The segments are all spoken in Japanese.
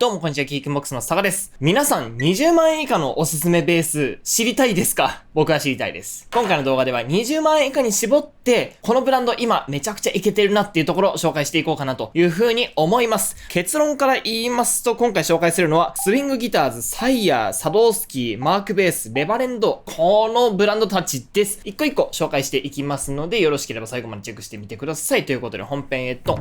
どうもこんにちは、キークンボックスの佐賀です。皆さん、20万円以下のおすすめベース、知りたいですか？僕は知りたいです。今回の動画では20万円以下に絞って、このブランド今めちゃくちゃイケてるなっていうところを紹介していこうかなという風に思います。結論から言いますと、今回紹介するのは、スウィングギターズ、サイヤー、サドースキー、マークベース、レバレンド、このブランドたちです。一個一個紹介していきますので、よろしければ最後までチェックしてみてください。ということで本編へと。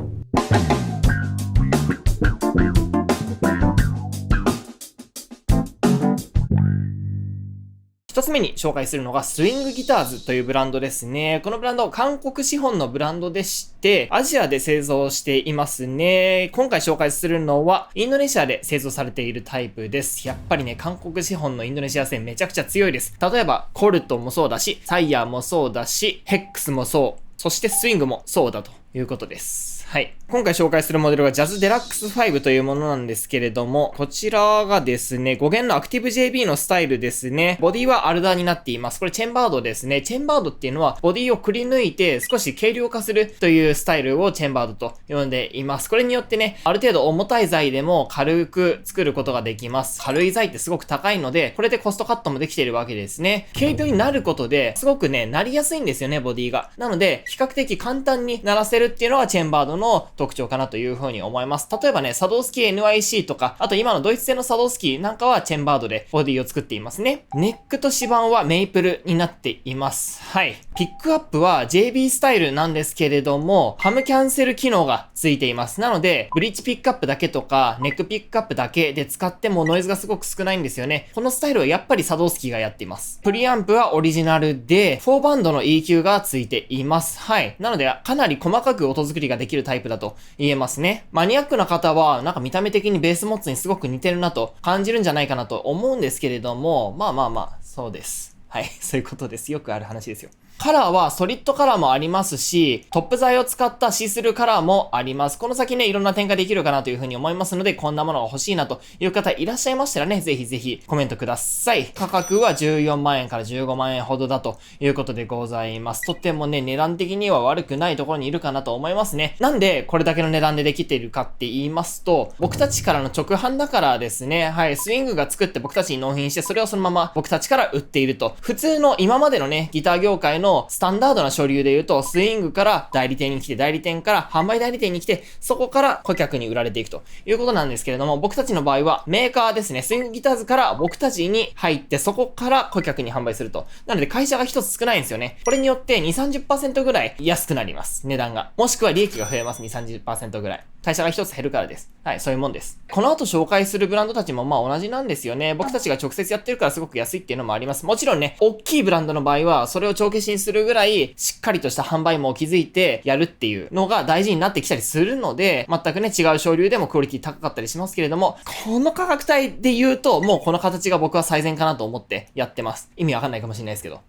一つ目に紹介するのがスウィングギターズというブランドですね。このブランドは韓国資本のブランドでして、アジアで製造していますね。今回紹介するのはインドネシアで製造されているタイプです。やっぱりね、韓国資本のインドネシア製めちゃくちゃ強いです。例えば、コルトもそうだし、サイヤーもそうだし、ヘックスもそう。そしてスイングもそうだということです。はい。今回紹介するモデルがジャズデラックス5というものなんですけれども、こちらがですね、5弦のアクティブ JB のスタイルですね。ボディはアルダーになっています。これチェンバードですね。チェンバードっていうのはボディをくり抜いて少し軽量化するというスタイルをチェンバードと呼んでいます。これによってね、ある程度重たい材でも軽く作ることができます。軽い材ってすごく高いので、これでコストカットもできているわけですね。軽量になることで、すごくね、なりやすいんですよね、ボディが。なので、比較的簡単にならせるっていうのがチェンバードの特徴かなというふうに思います。例えばね、サドースキー NIC とか、あと今のドイツ製のサドースキーなんかはチェンバードでボディを作っていますね。ネックと指板はメイプルになっています。はい。ピックアップは JB スタイルなんですけれども、ハムキャンセル機能がついています。なので、ブリッジピックアップだけとか、ネックピックアップだけで使ってもノイズがすごく少ないんですよね。このスタイルはやっぱりサドースキーがやっています。プリアンプはオリジナルで、4バンドの EQ がついています。はい。なので、かなり細かく音作りができるタイプだと言えますね。マニアックな方は、なんか見た目的にベースモッツにすごく似てるなと感じるんじゃないかなと思うんですけれども、まあ、そうです。はい、そういうことです。よくある話ですよ。カラーはソリッドカラーもありますし、トップ材を使ったシースルーカラーもあります。この先ね、いろんな展開できるかなというふうに思いますので、こんなものが欲しいなという方いらっしゃいましたらね、ぜひぜひコメントください。価格は14万円から15万円ほどだということでございます。とってもね、値段的には悪くないところにいるかなと思いますね。なんで、これだけの値段でできているかって言いますと、僕たちからの直販だからですね、はい、スイングが作って僕たちに納品して、それをそのまま僕たちから売っていると。普通の今までのね、ギター業界のスタンダードな書流で言うと、スイングから代理店に来て、代理店から販売代理店に来て、そこから顧客に売られていくということなんですけれども、僕たちの場合はメーカーですね、スイングギターズから僕たちに入って、そこから顧客に販売すると。なので会社が一つ少ないんですよね。これによって2、30% ぐらい安くなります。値段が。もしくは利益が増えます。2、30% ぐらい。会社が一つ減るからです。はい、そういうもんです。この後紹介するブランドたちも同じなんですよね。僕たちが直接やってるからすごく安いっていうのもあります。もちろんね、大きいブランドの場合は、それを帳消しにするぐらい、しっかりとした販売網を築いてやるっていうのが大事になってきたりするので、全くね、違う省流でもクオリティ高かったりしますけれども、この価格帯で言うと、もうこの形が僕は最善かなと思ってやってます。意味わかんないかもしれないですけど。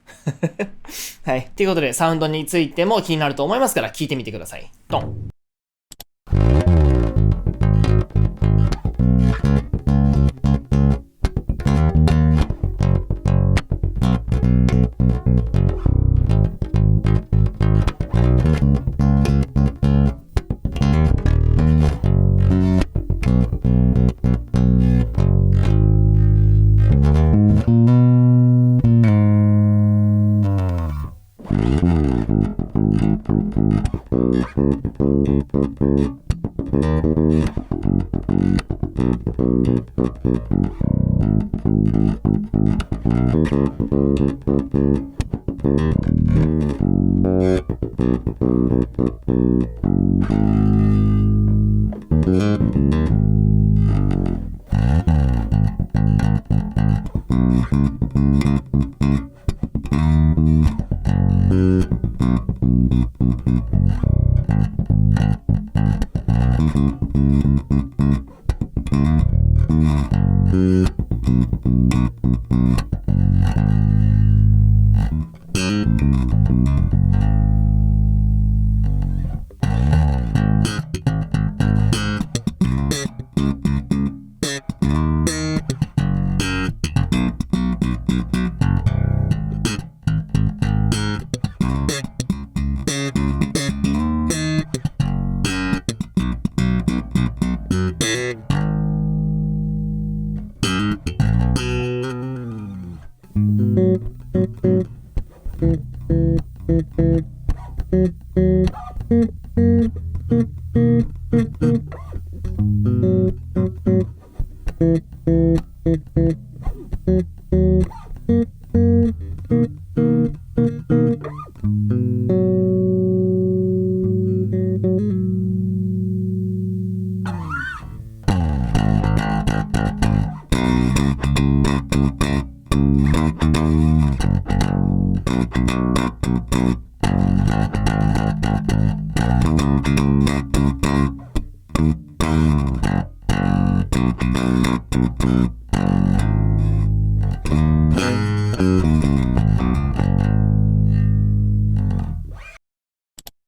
はい。ということで、サウンドについても気になると思いますから、聞いてみてください。ドン。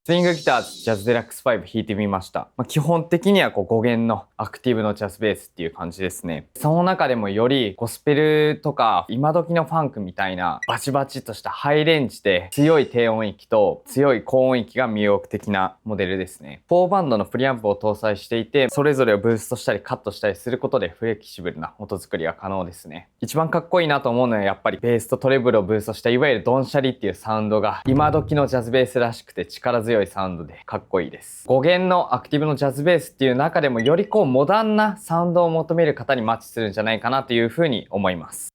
スイングギターズジャズデラックス5弾いてみました。基本的には5弦のアクティブのジャズベースっていう感じですね。その中でもよりゴスペルとか今時のファンクみたいなバチバチとしたハイレンジで強い低音域と強い高音域が魅力的なモデルですね。4バンドのプリアンプを搭載していて、それぞれをブーストしたりカットしたりすることでフレキシブルな音作りが可能ですね。一番かっこいいなと思うのはやっぱりベースとトレブルをブーストしたいわゆるドンシャリっていうサウンドが今時のジャズベースらしくて力強いサウンドでかっこいいです。5弦のアクティブのジャズベースっていう中でもよりモダンなサウンドを求める方にマッチするんじゃないかなというふうに思います。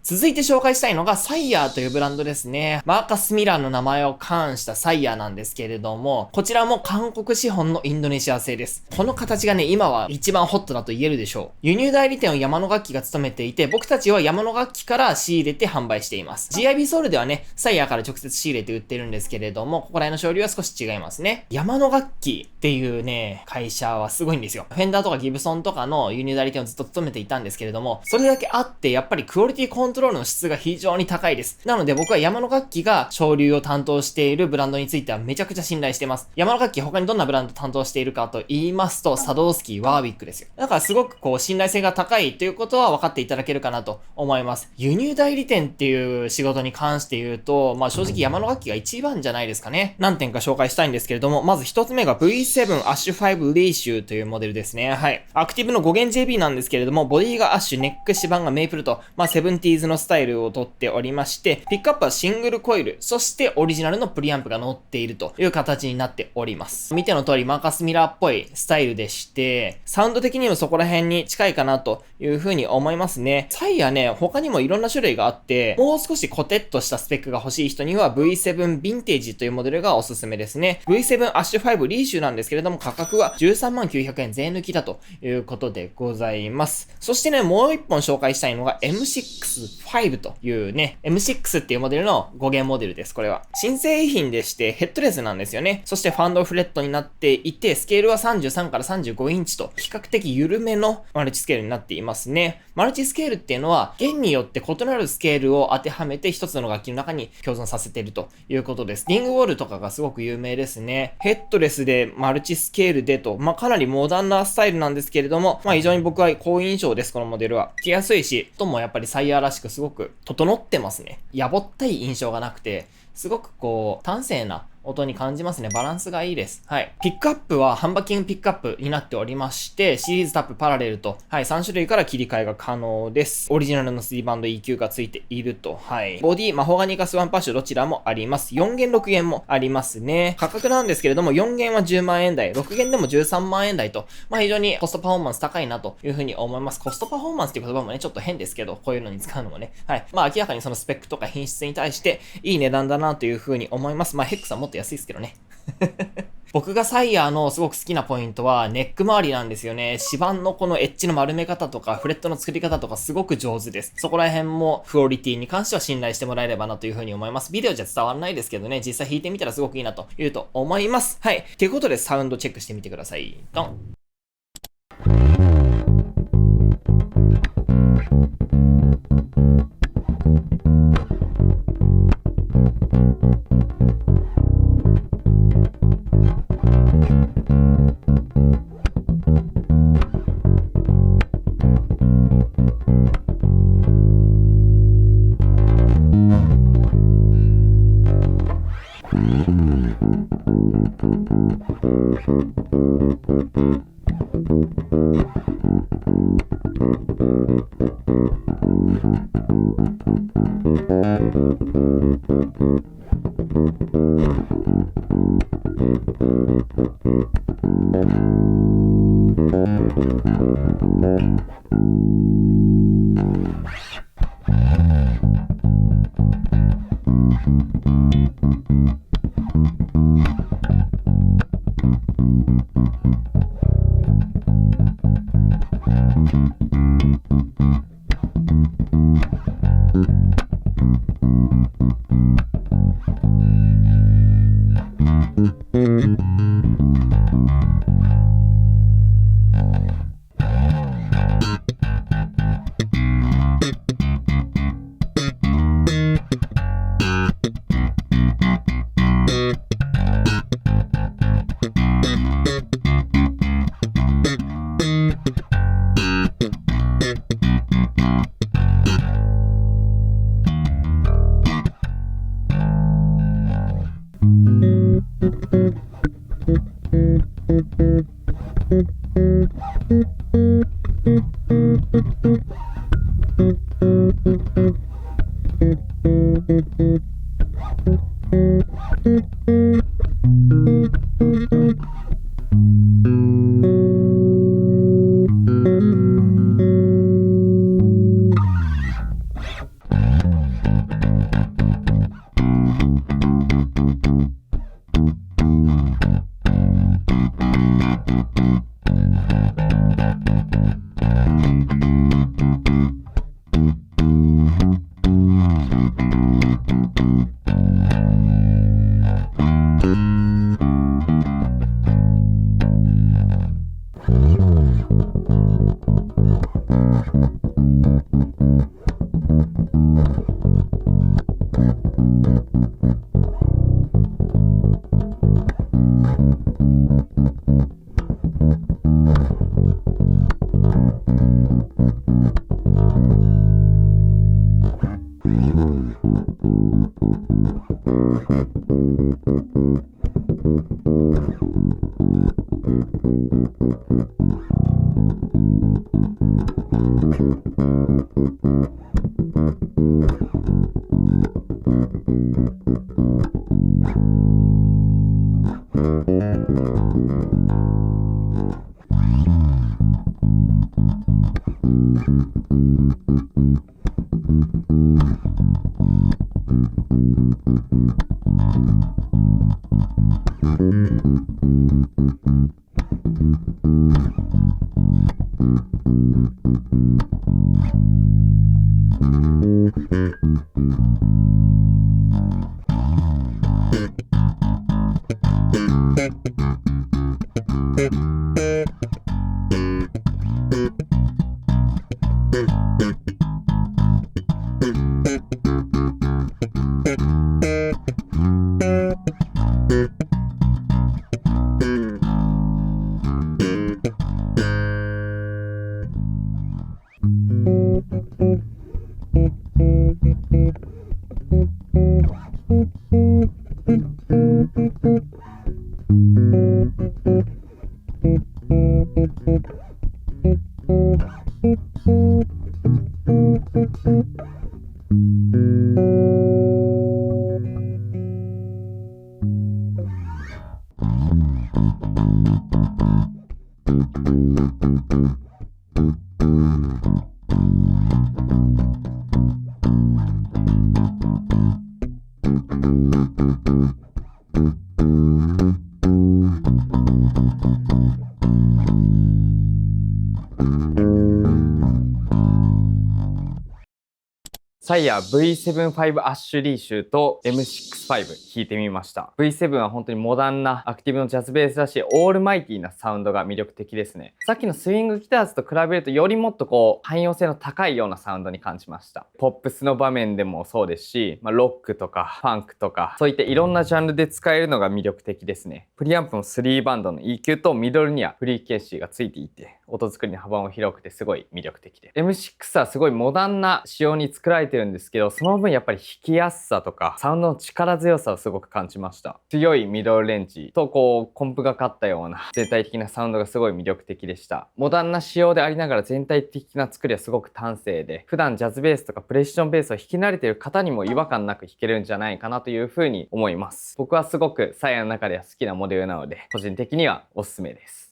続いて紹介したいのがサイヤーというブランドですね。マーカス・ミラーの名前を冠したサイヤーなんですけれども、こちらも韓国資本のインドネシア製です。この形がね、今は一番ホットだと言えるでしょう。輸入代理店を山野楽器が務めていて、僕たちは山野楽器から仕入れて販売しています。GIB ソウルではね、サイヤーから直接仕入れて売ってるんですけれども、ここら辺の少量は少し違いますね。山野楽器っていうね、会社はすごいんですよ。フェンダーとかギブソンとかの輸入代理店をずっと務めていたんですけれども、それだけあって、やっぱりクオリティコントロールの質が非常に高いです。なので僕は山野楽器が潮流を担当しているブランドについてはめちゃくちゃ信頼しています。山野楽器他にどんなブランド担当しているかと言いますと、サドースキー、ワーウィックですよ。だからすごく信頼性が高いということは分かっていただけるかなと思います。輸入代理店っていう仕事に関して言うと、正直山野楽器が一番じゃないですかね。何点か紹介したいんですけれども、まず一つ目が V7 アッシュ5リーシュというモデルですね。はい。アクティブの5弦 JB なんですけれども、ボディがアッシュ、ネック指板がメイプルと、70s のスタイルをとっておりまして、ピックアップはシングルコイル、そしてオリジナルのプリアンプが乗っているという形になっております。見ての通りマーカス・ミラーっぽいスタイルでして、サウンド的にもそこら辺に近いかなというふうに思いますね。サイヤね、他にもいろんな種類があって、もう少しコテッとしたスペックが欲しい人には V7 ヴィンテージというモデルがおすすめですね。V7 アッシュ5リーシュなんですけれども、価格は13900円税抜きだということでございます。そしてね、もう一本紹介したいのが M6-5 というね、M6 っていうモデルの5弦モデルです。これは新製品でしてヘッドレスなんですよね。そしてファンドフレットになっていて、スケールは33から35インチと比較的緩めのマルチスケールになっていますね。マルチスケールっていうのは弦によって異なるスケールを当てはめて一つの楽器の中に共存させているということです。リングウォールとかがすごく有名ですね。ヘッドレスでマルチスケールでと、かなりモダンなスタイルなんですけれども、非常に僕は好印象です。このモデルは着やすいし、音もやっぱりサイヤーらしくすごく整ってますね。やぼったい印象がなくて、すごく端正な音に感じますね。バランスがいいです。はい。ピックアップはハンバッキングピックアップになっておりまして、シリーズタップパラレルと、はい、3種類から切り替えが可能です。オリジナルの3バンド EQ がついていると、はい。ボディ、マホガニカスワンパッシュどちらもあります。4弦、6弦もありますね。価格なんですけれども、4弦は10万円台、6弦でも13万円台と、非常にコストパフォーマンス高いなというふうに思います。コストパフォーマンスっていう言葉もね、ちょっと変ですけど、こういうのに使うのもね、はい。明らかにそのスペックとか品質に対して、いい値段だなというふうに思います。ヘックさんもっと安いですけどね。僕がサイヤーのすごく好きなポイントはネック周りなんですよね。指板のこのエッジの丸め方とかフレットの作り方とかすごく上手です。そこら辺もクオリティに関しては信頼してもらえればなというふうに思います。ビデオじゃ伝わらないですけどね、実際弾いてみたらすごくいいなというと思います。はい。ということでサウンドチェックしてみてください。ドン。サイヤ V7-5 アッシュリーシュと M6-5 弾いてみました。V7 は本当にモダンなアクティブのジャズベースだし、オールマイティなサウンドが魅力的ですね。さっきのスイングギターズと比べるとよりもっと汎用性の高いようなサウンドに感じました。ポップスの場面でもそうですし、ロックとかファンクとか、そういったいろんなジャンルで使えるのが魅力的ですね。プリアンプも3バンドの EQ とミドルにはフリーケーシーがついていて、音作りの幅も広くてすごい魅力的で。M6 はすごいモダンな仕様に作られてるんですけど、その分やっぱり弾きやすさとかサウンドの力強さをすごく感じました。強いミドルレンジとコンプがかったような全体的なサウンドがすごい魅力的でした。モダンな仕様でありながら全体的な作りはすごく端正で、普段ジャズベースとかプレッションベースを弾き慣れている方にも違和感なく弾けるんじゃないかなというふうに思います。僕はすごくサイヤの中では好きなモデルなので、個人的にはおすすめです。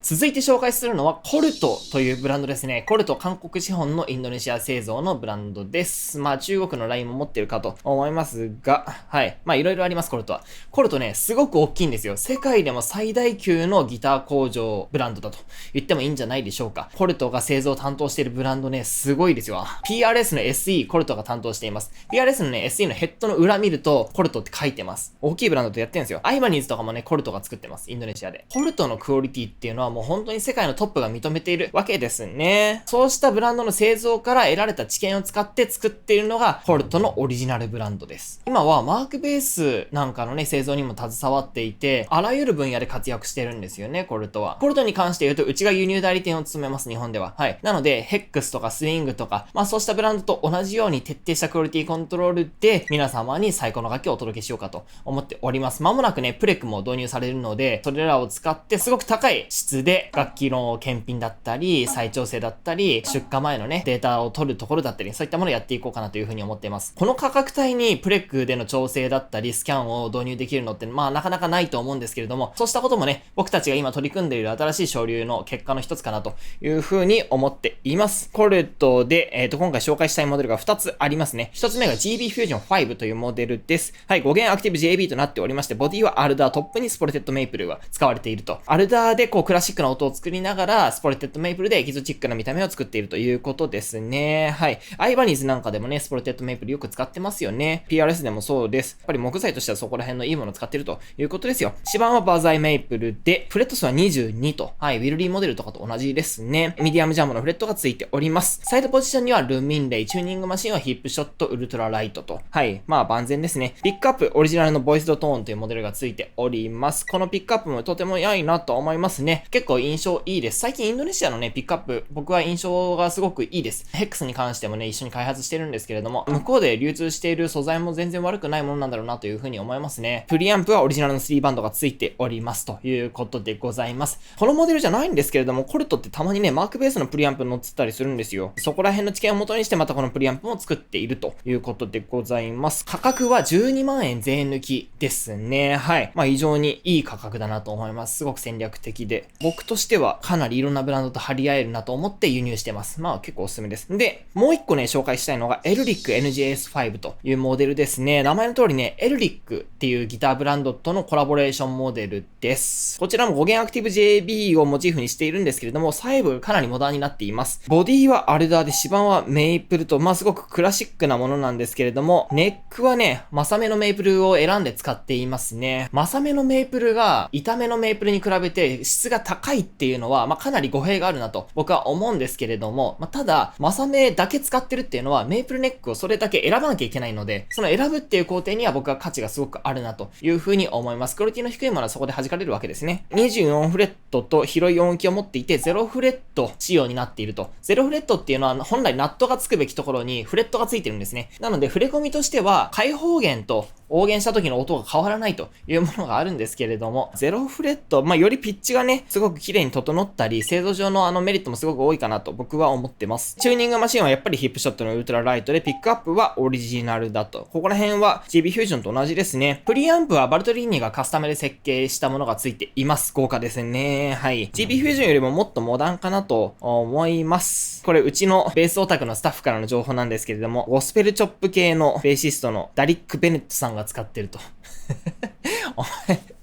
続いて紹介するのはコルトというブランドですね。コルト、韓国資本のインドネシア製造のブランドです。まあ中国のラインも持ってるかと思いますが、はい。まあいろいろあります、コルトは。コルトね、すごく大きいんですよ。世界でも最大級のギター工場ブランドだと言ってもいいんじゃないでしょうか。コルトが製造を担当しているブランドね、すごいですよ。PRS の SE、コルトが担当しています。PRS のね、SE のヘッドの裏見ると、コルトって書いてます。大きいブランドとやってるんですよ。アイバニーズとかもね、コルトが作ってます。インドネシアで。コルトのクオリティっていうのはもう本当に世界のトップが認めているわけですね。そうしたブランドの製造から得られた知見を使って作っているのがコルトのオリジナルブランドです。今はマークベースなんかのね、製造にも携わっていて、あらゆる分野で活躍してるんですよね、コルトは。コルトに関して言うと、うちが輸入代理店を務めます、日本では。はい。なので、ヘックスとかスイングとか、まあそうしたブランドと同じように徹底したクオリティコントロールで、皆様に最高の楽器をお届けしようかと思っております。まもなくね、プレクも導入されるので、それらを使ってすごく高い質で楽器の検品だったり、再調整だったり、出荷前のね、データを取るところだったり、そういったものをやっていこうかなというふうに思っています。この価格帯にプレックでの調整だったり、スキャンを導入できるのって、まあなかなかないと思うんですけれども、そうしたこともね、僕たちが今取り組んでいる新しい省流の結果の一つかなというふうに思っています。コルトで、今回紹介したいモデルが2つありますね。1つ目が GB Fusion 5というモデルです。はい、5弦アクティブ JB となっておりまして、ボディはアルダー、トップにスポレテッドメイプルが使われていると。アルダーでこうクラシックな音を作りながら、スポレテッドメイプルでエキゾチックな見た目を作っているということですね。はい。アイバニーズなんかでもね、スポレテッドメイプルよく使ってますよね。PRS でもそうです。やっぱり木材としてはそこら辺のいいものを使っているということですよ。指板はバーザイメイプルで、フレット数は22と。はい、ウィルリーモデルとかと同じですね。ミディアムジャムのフレットがついております。サイドポジションにはルミンレイ、チューニングマシンはヒップショット、ウルトラライトと。はい。まあ万全ですね。ピックアップ、オリジナルのボイスドトーンというモデルがついております。このピックアップもとても良いなと思いますね。結構印象いいです。最近インドネシアのね、ピックアップ、僕は印象がすごくいいです。ヘックスに関してもね、一緒に開発してるんですけれども、向こうで流通している素材も全然悪くないものなんだろうなというふうに思いますね。プリアンプはオリジナルの3バンドがついておりますということでございます。このモデルじゃないんですけれども、コルトってたまにね、マークベースのプリアンプ乗ってたりするんですよ。そこら辺の知見を元にしてまたこのプリアンプも作っているということでございます。価格は12万円税抜きですね。はい。まあ非常にいい価格だなと思います。すごく戦略的で。僕としてはかなりいろんなブランドと張り合えるなと思って輸入してます。まあ結構おすすめです。で、もう一個ね、紹介したいのがエルリック NJS5 というモデルですね。名前の通りね、エルリックっていうギターブランドとのコラボレーションモデルです。こちらも5弦アクティブ JB をモチーフにしているんですけれども、細部がかなりモダンになっています。ボディはアルダーで、指板はメイプルと、まあすごくクラシックなものなんですけれども、ネックはね、マサメのメイプルを選んで使っていますね。マサメのメイプルが、板目のメイプルに比べて質が高いっていうのは、まあかなり語弊があるなと僕は思うんですけれども、まあただ、マサメだけ使ってるっていうのは、メイプルネックをそれだけ選ばなきゃいけないので、その選ぶっていう工程には僕は価値がすごくあるなというふうに思います。クオリティの低いものはそこで弾かれるわけですね。24フレットと広い音域を持っていて、0フレット仕様になっていると。0フレットっていうのは本来ナットがつくべきところにフレットがついてるんですね。なので、触れ込みとしては、開放弦と大弦した時の音が変わらないというものがあるんですけれども、0フレット、まあよりピッチがね、すごく綺麗に整ったり、製造上のメリットもすごく多いかなと僕は思ってます。チューニングマシンはやっぱりヒップショットのウルトラライトで、ピックアップはオリジナルだと。ここら辺は GB Fusion と同じですね。プリアンプはバルトリーニがカスタムで設計したものがついています。豪華ですね。はい。GB Fusion よりももっとモダンかなと思います。これうちのベースオタクのスタッフからの情報なんですけれども、ゴスペルチョップ系のベーシストのダリック・ベネットさんが使ってると。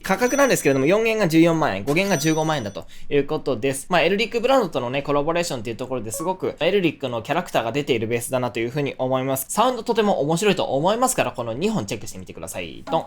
価格なんですけれども、4弦が14万円、5弦が15万円だということです。まあ、エルリックブランドとのね、コラボレーションっていうところですごく、エルリックのキャラクターが出ているベースだなというふうに思います。サウンドとても面白いと思いますから、この2本チェックしてみてください。ドン。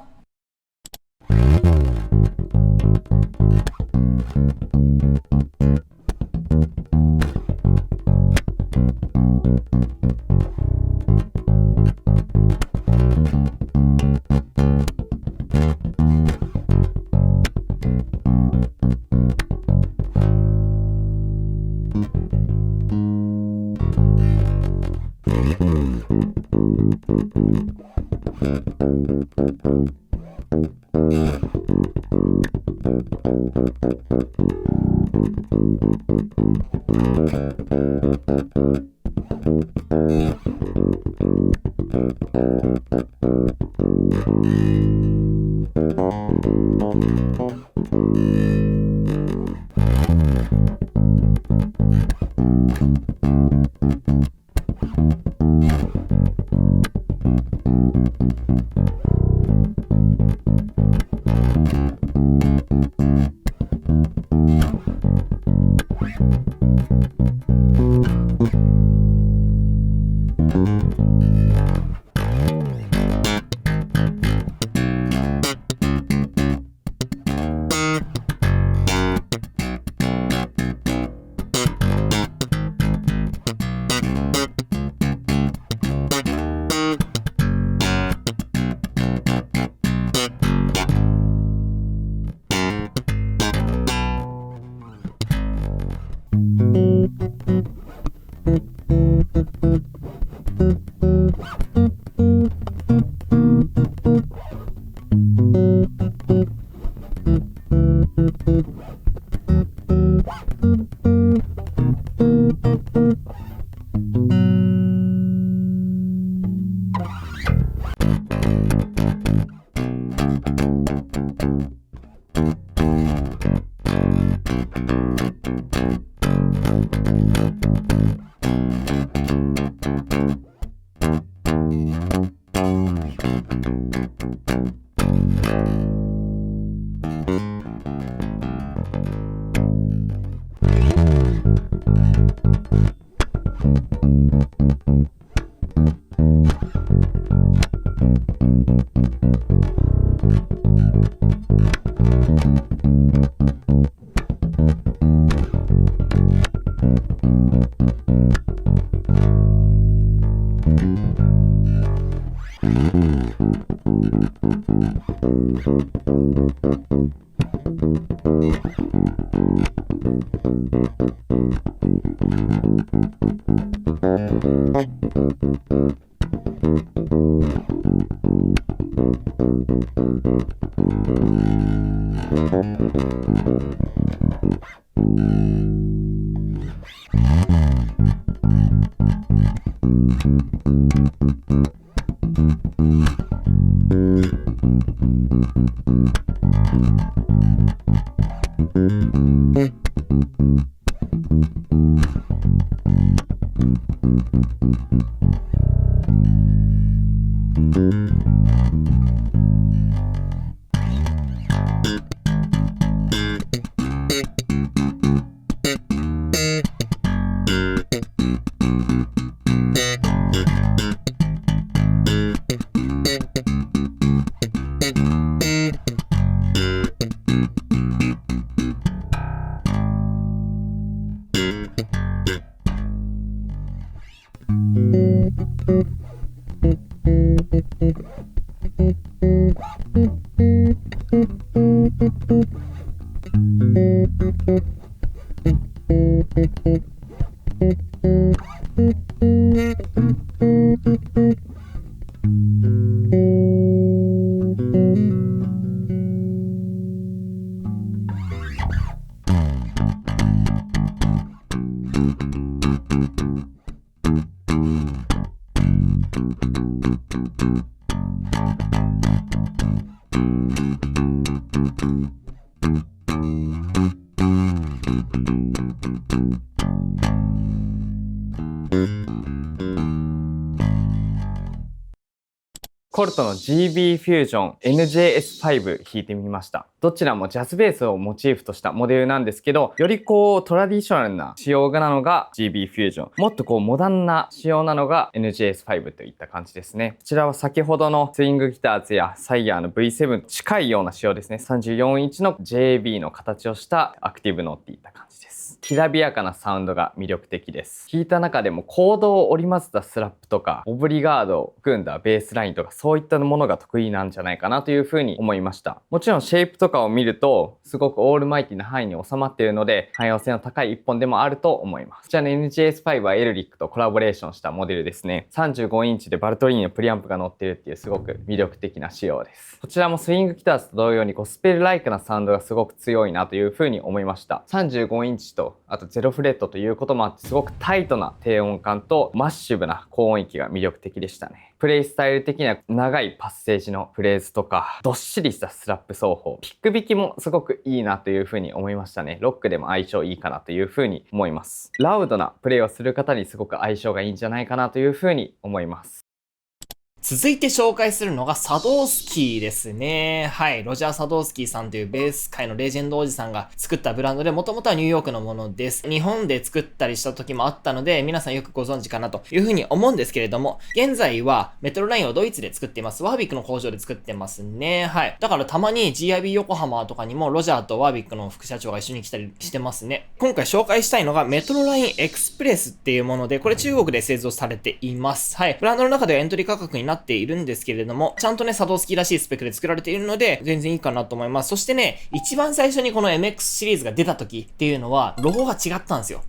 コルトの GB フュージョン NJS5 弾いてみました。どちらもジャズベースをモチーフとしたモデルなんですけど、よりトラディショナルな仕様なのが GB フュージョン。もっとモダンな仕様なのが NJS5 といった感じですね。こちらは先ほどのスイングギターズやサイヤーの V7 と近いような仕様ですね。34インチの JB の形をしたアクティブノーっていった感じです。きらびやかなサウンドが魅力的です。弾いた中でもコードを織り交ぜたスラップとか、オブリガードを組んだベースラインとか、そういったものが得意なんじゃないかなというふうに思いました。もちろんシェイプとかを見ると、すごくオールマイティな範囲に収まっているので、汎用性の高い一本でもあると思います。こちらの NJS5 はエルリックとコラボレーションしたモデルですね。35インチでバルトリーニのプリアンプが乗っているっていうすごく魅力的な仕様です。こちらもスイングギターズと同様にゴスペルライクなサウンドがすごく強いなというふうに思いました。35インチと、あと0フレットということもあって、すごくタイトな低音感とマッシブな高音域が魅力的でしたね。プレイスタイル的には長いパッセージのフレーズとか、どっしりしたスラップ奏法、ピック弾きもすごくいいなというふうに思いましたね。ロックでも相性いいかなというふうに思います。ラウドなプレイをする方にすごく相性がいいんじゃないかなというふうに思います。続いて紹介するのがサドースキーですね。はい。ロジャー・サドースキーさんというベース界のレジェンドおじさんが作ったブランドで、もともとはニューヨークのものです。日本で作ったりした時もあったので、皆さんよくご存知かなというふうに思うんですけれども、現在はメトロラインをドイツで作っています。ワービックの工場で作ってますね。はい。だからたまに GIB 横浜とかにもロジャーとワービックの副社長が一緒に来たりしてますね。今回紹介したいのがメトロラインエクスプレスっていうもので、これ中国で製造されています。はい。ブランドの中ではエントリー価格になっているんですけれども、ちゃんとね、サドースキーらしいスペックで作られているので、全然いいかなと思います。そしてね、一番最初にこの MX シリーズが出た時っていうのは、ロゴが違ったんですよ。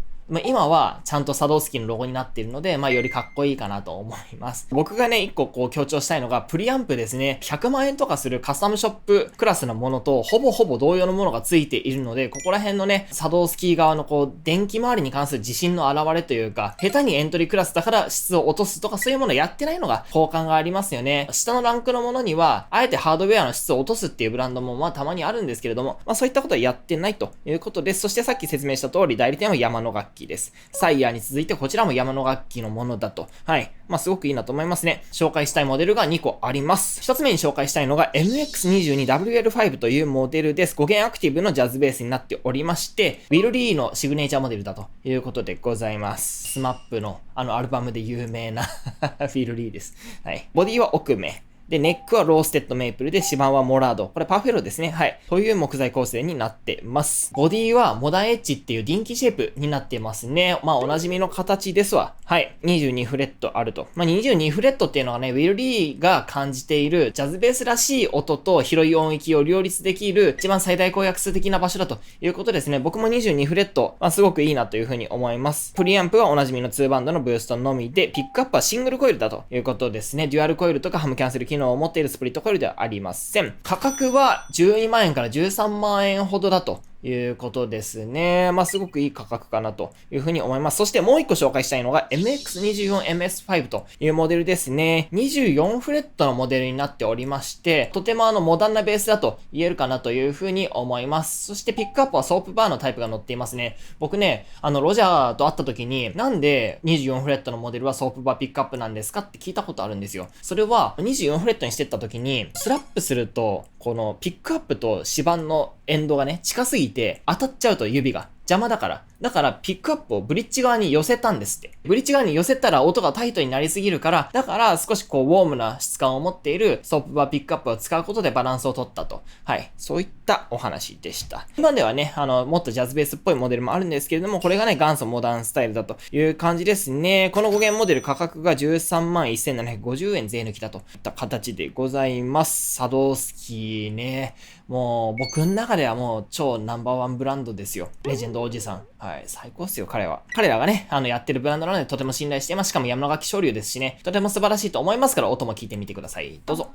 今はちゃんとサドスキーのロゴになっているので、よりかっこいいかなと思います。僕がね、一個強調したいのが、プリアンプですね。100万円とかするカスタムショップクラスのものと、ほぼほぼ同様のものがついているので、ここら辺のね、サドスキー側の電気周りに関する自信の表れというか、下手にエントリークラスだから質を落とすとかそういうものをやってないのが好感がありますよね。下のランクのものには、あえてハードウェアの質を落とすっていうブランドもたまにあるんですけれども、そういったことはやってないということです。そしてさっき説明した通り、代理店は山野楽器です。サイヤーに続いてこちらも山野楽器のものだと。はい。すごくいいなと思いますね。紹介したいモデルが2個あります。1つ目に紹介したいのが MX22WL5 というモデルです。5弦アクティブのジャズベースになっておりまして、ウィル・リーのシグネチャーモデルだということでございます。スマップのアルバムで有名なフィル・リーです。はい。ボディは奥目。で、ネックはローステッドメープルで、指板はモラード。これパフェロですね。はい。という木材構成になってます。ボディはモダンエッジっていうディンキーシェイプになってますね。おなじみの形ですわ。はい。22フレットあると。22フレットっていうのがね、ウィル・リーが感じているジャズベースらしい音と広い音域を両立できる一番最大公約数的な場所だということですね。僕も22フレット、すごくいいなというふうに思います。プリアンプはおなじみの2バンドのブーストのみで、ピックアップはシングルコイルだということですね。デュアルコイルとかハムキャンセル機能を持っているスプリットコイルではありません。価格は12万円から13万円ほどだということですね。すごくいい価格かなというふうに思います。そしてもう一個紹介したいのが MX24MS5 というモデルですね。24フレットのモデルになっておりまして、とてもモダンなベースだと言えるかなというふうに思います。そしてピックアップはソープバーのタイプが載っていますね。僕ね、ロジャーと会った時に、なんで24フレットのモデルはソープバーピックアップなんですかって聞いたことあるんですよ。それは24フレットにしてった時に、スラップすると、このピックアップと指板のエンドがね、近すぎて当たっちゃうと指が邪魔だから。だからピックアップをブリッジ側に寄せたんですって。ブリッジ側に寄せたら音がタイトになりすぎるから、だから少しウォームな質感を持っているソープバーピックアップを使うことでバランスを取ったと。はい。そういったお話でした。今ではね、もっとジャズベースっぽいモデルもあるんですけれども、これがね、元祖モダンスタイルだという感じですね。この5弦モデル価格が13万1750円税抜きだといった形でございます。サドスキーね。もう僕の中ではもう超ナンバーワンブランドですよ。レジェンドおじさん。はい、最高っすよ、彼は。彼らがね、やってるブランドなのでとても信頼しています。しかも山野楽器昇竜ですしね、とても素晴らしいと思いますから、音も聞いてみてください。どうぞ。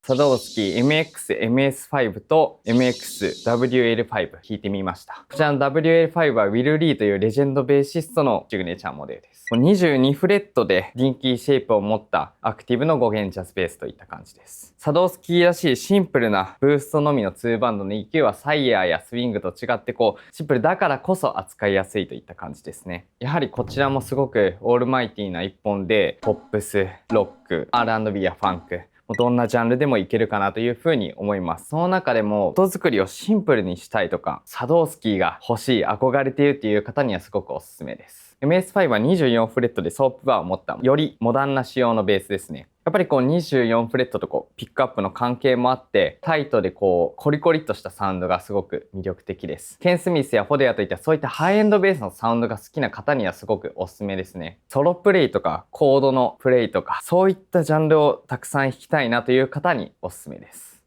サドウスキー MX-MS5 と MX-WL5 弾いてみました。こちらの WL5 はウィル・リーというレジェンドベーシストのシグネチャーモデルです。22フレットでディンキーシェイプを持ったアクティブの5弦ジャズベースといった感じです。サドウスキーらしいシンプルなブーストのみの2バンドの EQ はサイヤーやスウィングと違ってシンプルだからこそ扱いやすいといった感じですね。やはりこちらもすごくオールマイティーな一本でポップス、ロック、R&B やファンク、どんなジャンルでもいけるかなというふうに思います。その中でも音作りをシンプルにしたいとか、サドウスキーが欲しい、憧れているっていう方にはすごくおすすめです。MS5 は24フレットでソープバーを持ったよりモダンな仕様のベースですね。やっぱり24フレットとピックアップの関係もあってタイトでコリコリっとしたサウンドがすごく魅力的です。ケン・スミスやフォデアといったそういったハイエンドベースのサウンドが好きな方にはすごくおすすめですね。ソロプレイとかコードのプレイとかそういったジャンルをたくさん弾きたいなという方におすすめです。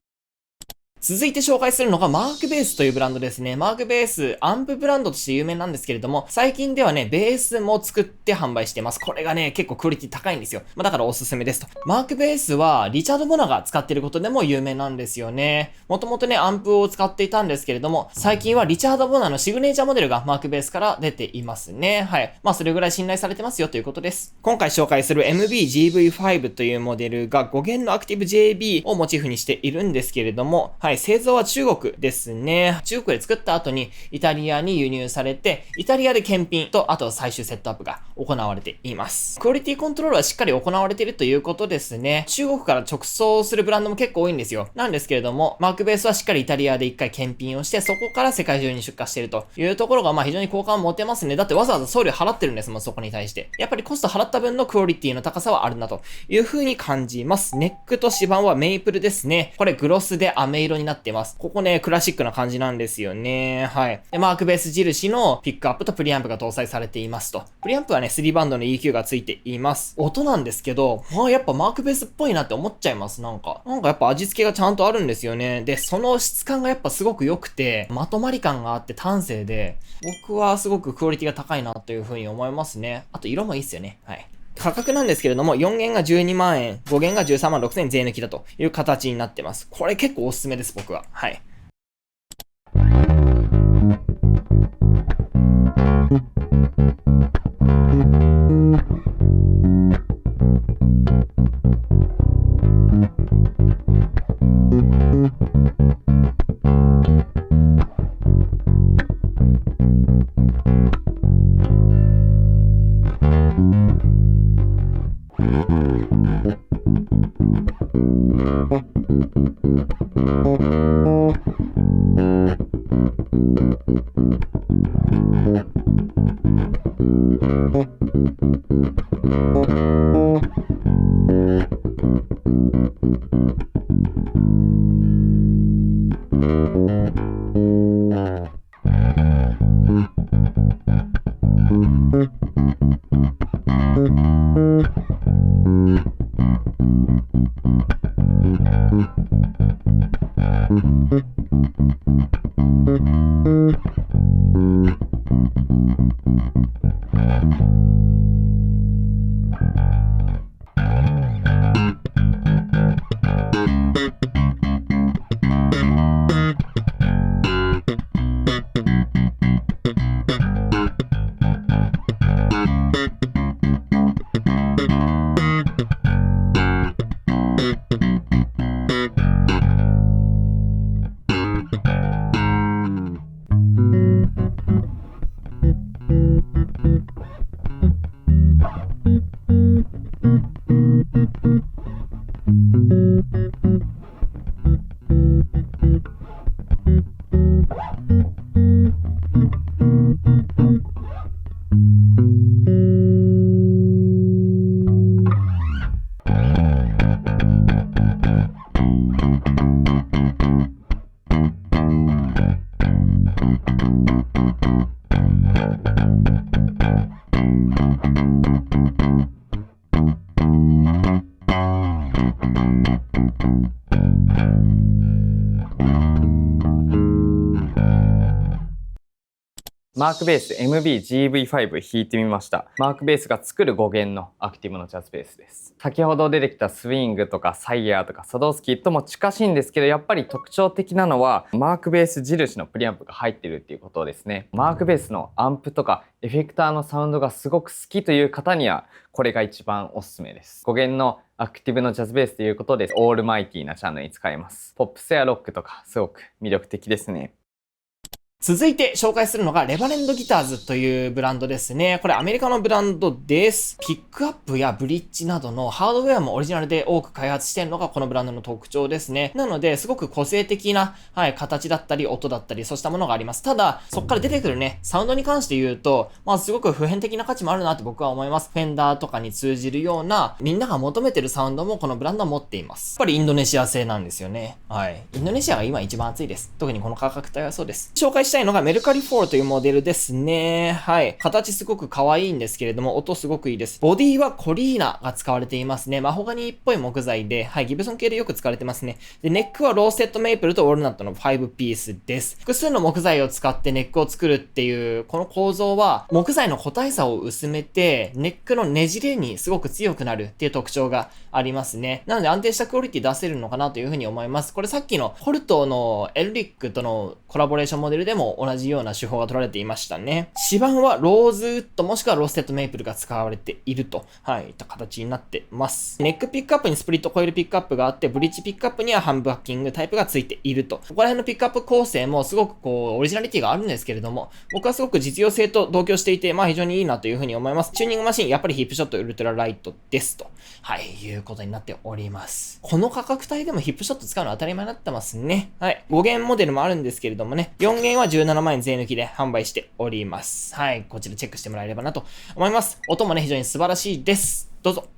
続いて紹介するのがマークベースというブランドですね。マークベース、アンプブランドとして有名なんですけれども、最近ではね、ベースも作って販売しています。これがね、結構クオリティ高いんですよ。だからおすすめですと。マークベースは、リチャード・ボナが使っていることでも有名なんですよね。もともとね、アンプを使っていたんですけれども、最近はリチャード・ボナのシグネチャーモデルがマークベースから出ていますね。はい。それぐらい信頼されてますよということです。今回紹介する MB-GV5 というモデルが5弦のアクティブ JB をモチーフにしているんですけれども、はい、製造は中国ですね。中国で作った後にイタリアに輸入されて、イタリアで検品と、あと最終セットアップが行われています。クオリティコントロールはしっかり行われているということですね。中国から直送するブランドも結構多いんですよ。なんですけれども、マークベースはしっかりイタリアで一回検品をして、そこから世界中に出荷しているというところが、非常に好感を持てますね。だってわざわざ送料払ってるんですもん、そこに対して。やっぱりコスト払った分のクオリティの高さはあるなという風に感じます。ネックと指板はメイプルですね。これグロスで飴色になってます。ここね、クラシックな感じなんですよね。はい。で、マークベース印のピックアップとプリアンプが搭載されていますと。プリアンプはね、3バンドの EQ がついています。音なんですけど、やっぱマークベースっぽいなって思っちゃいます。なんかやっぱ味付けがちゃんとあるんですよね。で、その質感がやっぱすごく良くて、まとまり感があって端正で、僕はすごくクオリティが高いなという風に思いますね。あと色もいいっすよね。はい。価格なんですけれども、4弦が12万円、5弦が13万6千円税抜きだという形になってます。これ結構おすすめです、僕は。はい。マークベース MB-GV5 弾いてみました。マークベースが作る5弦のアクティブのジャズベースです。先ほど出てきたスイングとかサイヤーとかサドースキーとも近しいんですけど、やっぱり特徴的なのはマークベース印のプリアンプが入ってるっていうことですね。マークベースのアンプとかエフェクターのサウンドがすごく好きという方にはこれが一番おすすめです。5弦のアクティブのジャズベースということでオールマイティーなジャンルに使えます。ポップスやロックとかすごく魅力的ですね。続いて紹介するのがレバレンドギターズというブランドですね。これアメリカのブランドです。ピックアップやブリッジなどのハードウェアもオリジナルで多く開発しているのがこのブランドの特徴ですね。なので、すごく個性的な、形だったり音だったりそうしたものがあります。ただ、そこから出てくるね、サウンドに関して言うと、すごく普遍的な価値もあるなって僕は思います。フェンダーとかに通じるような、みんなが求めてるサウンドもこのブランドは持っています。やっぱりインドネシア製なんですよね。インドネシアが今一番熱いです。特にこの価格帯はそうです。紹介したいのがメルカリ4というモデルですね。形すごく可愛いんですけれども、音すごくいいです。ボディはコリーナが使われていますね。マホガニーっぽい木材で、ギブソン系でよく使われてますね。で、ネックはローステッドメイプルとウォルナットの5ピースです。複数の木材を使ってネックを作るっていう、この構造は、木材の個体差を薄めて、ネックのねじれにすごく強くなるっていう特徴がありますね。なので安定したクオリティ出せるのかなというふうに思います。これさっきのホルトのエルリックとのコラボレーションモデルでも同じような手法が取られていましたね。指板はローズウッドもしくはローステッドメイプルが使われていると、いった形になってます。ネックピックアップにスプリットコイルピックアップがあって、ブリッジピックアップにはハンバッキングタイプがついていると。ここら辺のピックアップ構成もすごくオリジナリティがあるんですけれども、僕はすごく実用性と同居していて、非常にいいなというふうに思います。チューニングマシン、やっぱりヒップショットウルトラライトですと。いうことになっております。この価格帯でもヒップショット使うのは当たり前になってますね。5弦モデルもあるんですけれどもね、4弦は17万円税抜きで販売しております。こちらチェックしてもらえればなと思います。音もね、非常に素晴らしいです。どうぞ。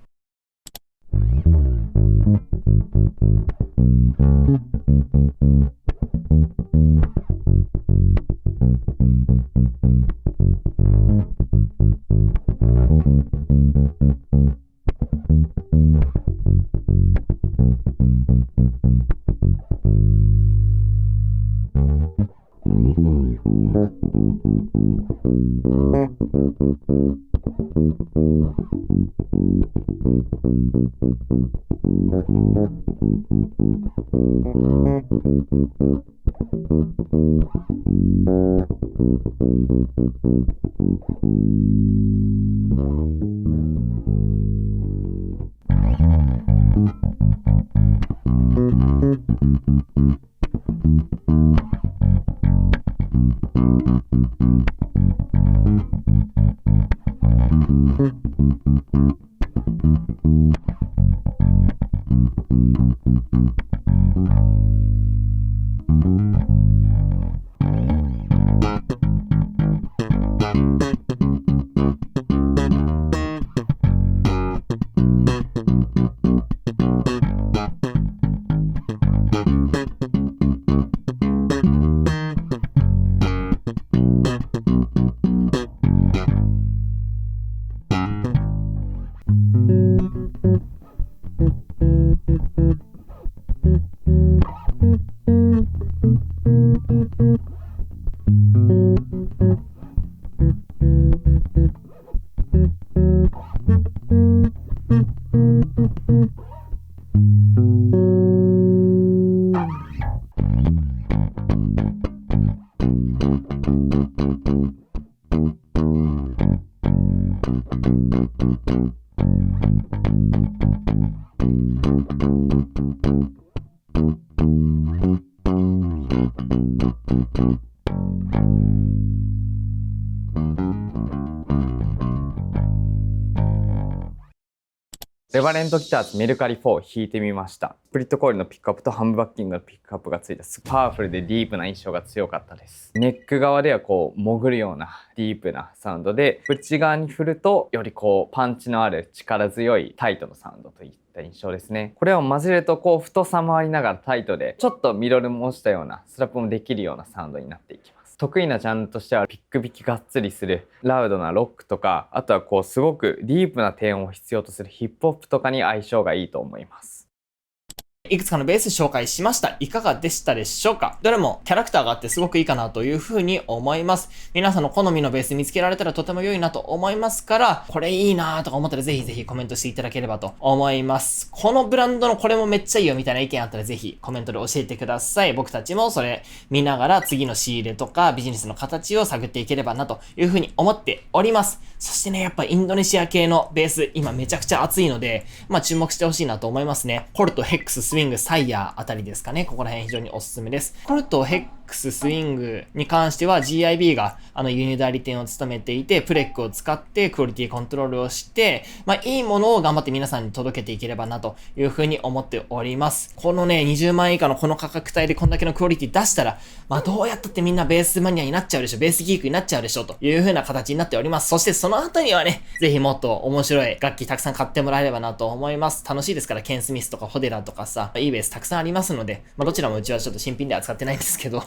レバレントギターズメルカリ4弾いてみました。スプリットコイルのピックアップとハムバッキングのピックアップがついたパワフルでディープな印象が強かったです。ネック側ではこう潜るようなディープなサウンドで、内側に振るとよりこうパンチのある力強いタイトのサウンドといった印象ですね。これを混ぜるとこう太さもありながらタイトでちょっとミドルも落ちたようなスラップもできるようなサウンドになっていきます。得意なジャンルとしてはピック弾きがっつりするラウドなロックとか、あとはこうすごくディープな低音を必要とするヒップホップとかに相性がいいと思います。いくつかのベース紹介しました。いかがでしたでしょうか？どれもキャラクターがあってすごくいいかなというふうに思います。皆さんの好みのベース見つけられたらとても良いなと思いますから、これいいなとか思ったらぜひぜひコメントしていただければと思います。このブランドのこれもめっちゃいいよみたいな意見あったらぜひコメントで教えてください。僕たちもそれ見ながら次の仕入れとかビジネスの形を探っていければなというふうに思っております。そしてね、やっぱインドネシア系のベース今めちゃくちゃ熱いので、注目してほしいなと思いますね。コルト、ヘックス、スウィング、サイヤーあたりですかね。ここら辺非常におすすめです。コルト、ヘックス、スイングに関しては GIB が輸入代理店を務めていて、プレックを使ってクオリティコントロールをして、いいものを頑張って皆さんに届けていければなというふうに思っております。このね、20万円以下のこの価格帯でこんだけのクオリティ出したら、どうやったってみんなベースマニアになっちゃうでしょ。ベースギークになっちゃうでしょというふうな形になっております。そしてその後にはね、ぜひもっと面白い楽器たくさん買ってもらえればなと思います。楽しいですから、ケン・スミスとかホデラとかさ、いいベースたくさんありますので、どちらもうちはちょっと新品では扱ってないんですけど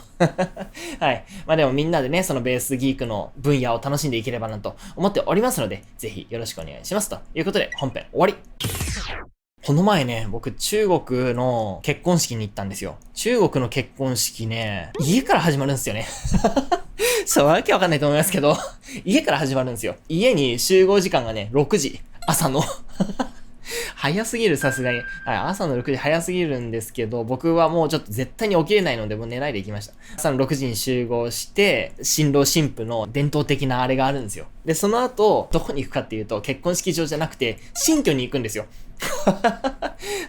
はい。でもみんなでね、そのベースギークの分野を楽しんでいければなと思っておりますので、ぜひよろしくお願いします。ということで、本編終わり。この前ね、僕中国の結婚式に行ったんですよ。中国の結婚式ね、家から始まるんですよね。わけわかんないと思いますけど、家から始まるんですよ。家に集合時間がね、6時。朝の。早すぎる、さすがに。はい、朝の6時早すぎるんですけど、僕はもうちょっと絶対に起きれないので、もう寝ないで行きました。朝の6時に集合して、新郎新婦の伝統的なあれがあるんですよ。で、その後、どこに行くかっていうと、結婚式場じゃなくて、新居に行くんですよ。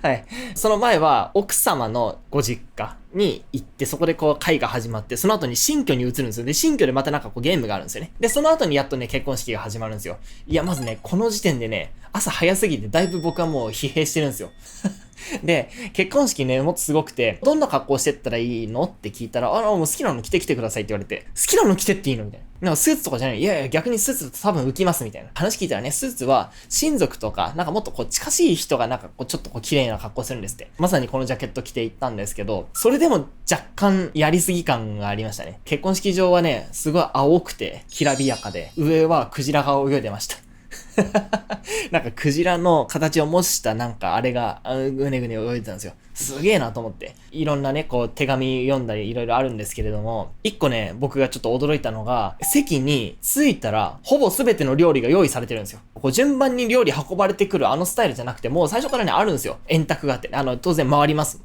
はい。その前は、奥様のご実家に行って、そこでこう会が始まって、その後に新居に移るんですよ。で、新居でまたなんかこうゲームがあるんですよね。で、その後にやっとね、結婚式が始まるんですよ。いや、まずね、この時点でね、朝早すぎてだいぶ僕はもう疲弊してるんですよ。で、結婚式ね、もっとすごくて、どんな格好してったらいいのって聞いたら、もう好きなの着てきてくださいって言われて、好きなの着てっていいのみたいな。なんかスーツとかじゃない。いやいや、逆にスーツだと多分浮きますみたいな。話聞いたらね、スーツは親族とか、なんかもっとこう近しい人がなんかこうちょっとこう綺麗な格好するんですって。まさにこのジャケット着て行ったんですけど、それでも若干やりすぎ感がありましたね。結婚式場はね、すごい青くて、きらびやかで、上はクジラが泳いでました。なんかクジラの形を模したなんかあれがぐねぐね泳いでたんですよ。すげえなと思って。いろんなね、こう手紙読んだりいろいろあるんですけれども、一個ね、僕がちょっと驚いたのが、席に着いたらほぼ全ての料理が用意されてるんですよ。こう順番に料理運ばれてくるあのスタイルじゃなくて、もう最初からね、あるんですよ。円卓があって。当然回ります。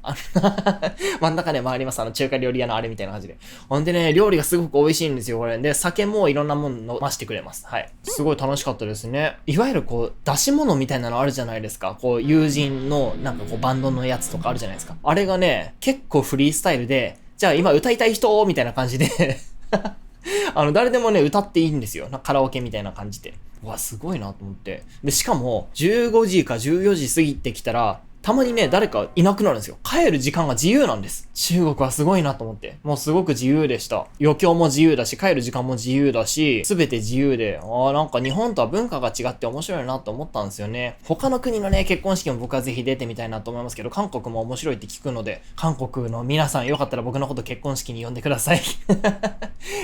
真ん中で回ります。中華料理屋のあれみたいな感じで。ほんでね、料理がすごく美味しいんですよ、これ。で、酒もいろんなもの飲ましてくれます。はい。すごい楽しかったですね。いわゆるこう、出し物みたいなのあるじゃないですか。こう、友人のなんかこう、バンドのやつとかあるじゃないですか。あれがね、結構フリースタイルで、じゃあ今歌いたい人みたいな感じで誰でもね、歌っていいんですよ。カラオケみたいな感じで。うわ、すごいなと思って。で、しかも、15時か14時過ぎてきたら、たまにね、誰かいなくなるんですよ。帰る時間が自由なんです。中国はすごいなと思って。もうすごく自由でした。余興も自由だし、帰る時間も自由だし、すべて自由で、なんか日本とは文化が違って面白いなと思ったんですよね。他の国のね、結婚式も僕はぜひ出てみたいなと思いますけど、韓国も面白いって聞くので、韓国の皆さんよかったら僕のこと結婚式に呼んでください。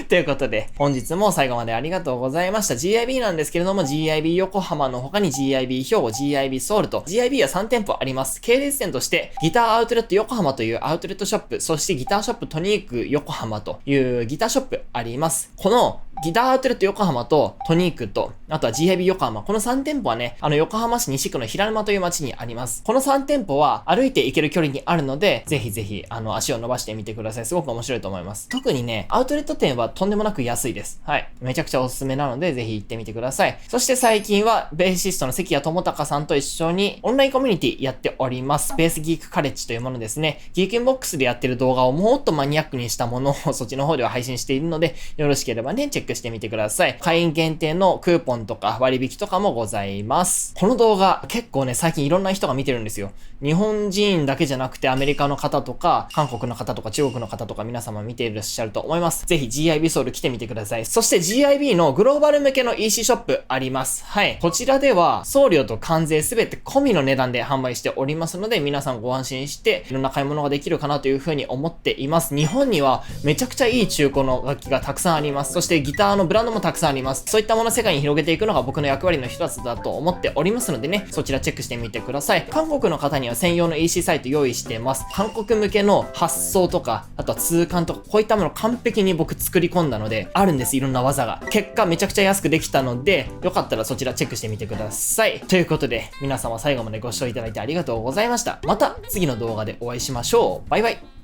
ということで、本日も最後までありがとうございました。GIB なんですけれども、GIB 横浜の他に GIB 兵庫、GIB ソウルと、GIB は3店舗あります。系列店として、ギターアウトレット横浜というアウトレットショップ、そしてギターショップトニーク横浜というギターショップあります。このギターアウトレット横浜とトニークと、あとは GIB 横浜。この3店舗はね、横浜市西区の平沼という町にあります。この3店舗は歩いて行ける距離にあるので、ぜひぜひ、足を伸ばしてみてください。すごく面白いと思います。特にね、アウトレット店はとんでもなく安いです。はい。めちゃくちゃおすすめなので、ぜひ行ってみてください。そして最近は、ベーシストの関谷智隆さんと一緒に、オンラインコミュニティやっております。ベースギークカレッジというものですね。ギークインボックスでやってる動画をもっとマニアックにしたものをそっちの方では配信しているので、よろしければね、チェックしてみてください。会員限定のクーポンとか割引とかもございます。この動画結構ね、最近いろんな人が見てるんですよ。日本人だけじゃなくてアメリカの方とか、韓国の方とか中国の方とか皆様見ていらっしゃると思います。ぜひ GIB ソウル来てみてください。そして GIB のグローバル向けの EC ショップあります。はい。こちらでは送料と関税すべて込みの値段で販売しておりますので、皆さんご安心していろんな買い物ができるかなというふうに思っています。日本にはめちゃくちゃいい中古の楽器がたくさんあります。そしてギターのブランドもたくさんあります。そういったものを世界に広げていくのが僕の役割の一つだと思っておりますのでね、そちらチェックしてみてください。韓国の方には専用の EC サイト用意してます。韓国向けの発送とか、あとは通関とか、こういったものを完璧に僕作り込んだので、あるんです。いろんな技が。結果めちゃくちゃ安くできたので、よかったらそちらチェックしてみてください。ということで、皆様最後までご視聴いただいてありがとうございました。また次の動画でお会いしましょう。バイバイ。